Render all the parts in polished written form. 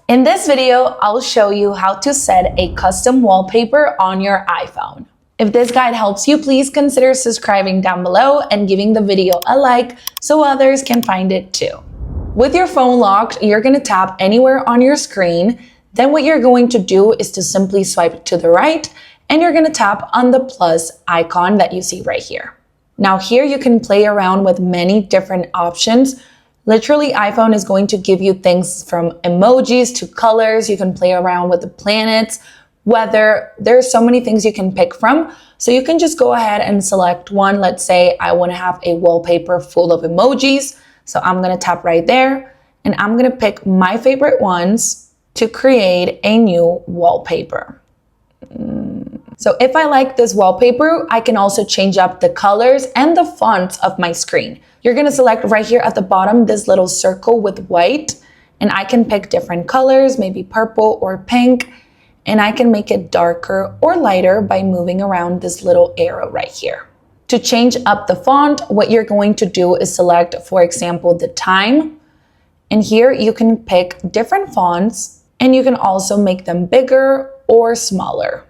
In this video, I'll show you how to set a custom wallpaper on your iPhone. If this guide helps you, please consider subscribing down below and giving the video a like so others can find it too. With your phone locked, you're going to tap anywhere on your screen. Then what you're going to do is to simply swipe to the right and you're going to tap on the plus icon that you see right here. Now here you can play around with many different options. Literally, iPhone is going to give you things from emojis to colors. You can play around with the planets, weather. There's so many things you can pick from. So you can just go ahead and select one. Let's say I want to have a wallpaper full of emojis. So I'm going to tap right there and I'm going to pick my favorite ones to create a new wallpaper. So if I like this wallpaper, I can also change up the colors and the fonts of my screen. You're going to select right here at the bottom this little circle with white, and I can pick different colors, maybe purple or pink, and I can make it darker or lighter by moving around this little arrow right here. To change up the font, what you're going to do is select, for example, the time, and here you can pick different fonts, and you can also make them bigger or smaller.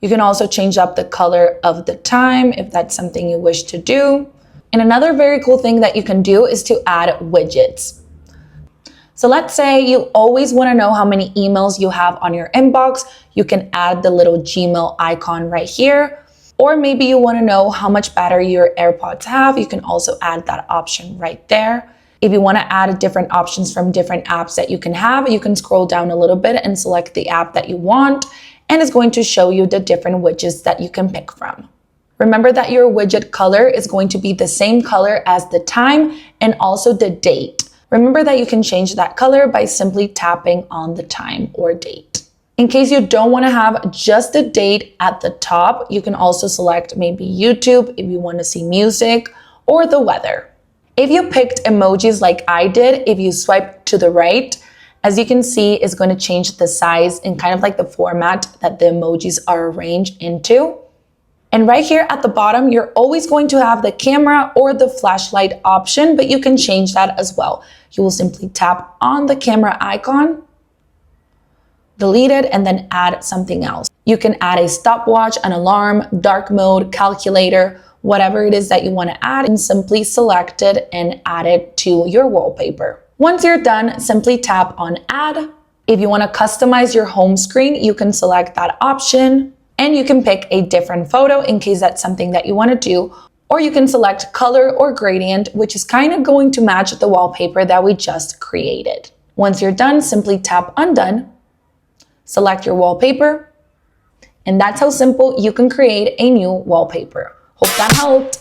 You can also change up the color of the time if that's something you wish to do. And another very cool thing that you can do is to add widgets. So let's say you always want to know how many emails you have on your inbox. You can add the little Gmail icon right here. Or maybe you want to know how much battery your AirPods have. You can also add that option right there. If you want to add different options from different apps that you can scroll down a little bit and select the app that you want. And it's going to show you the different widgets that you can pick from. Remember that your widget color is going to be the same color as the time and also the date. Remember that you can change that color by simply tapping on the time or date. In case you don't want to have just the date at the top, you can also select maybe YouTube if you want to see music or the weather. If you picked emojis like I did, if you swipe to the right, as you can see, it's going to change the size and kind of like the format that the emojis are arranged into. And right here at the bottom, you're always going to have the camera or the flashlight option, but you can change that as well. You will simply tap on the camera icon, delete it, and then add something else. You can add a stopwatch, an alarm, dark mode, calculator, whatever it is that you want to add, and simply select it and add it to your wallpaper. Once you're done, simply tap on add. If you want to customize your home screen, you can select that option and you can pick a different photo in case that's something that you want to do, or you can select color or gradient, which is kind of going to match the wallpaper that we just created. Once you're done, simply tap on done, select your wallpaper, and that's how simple you can create a new wallpaper. Hope that helped.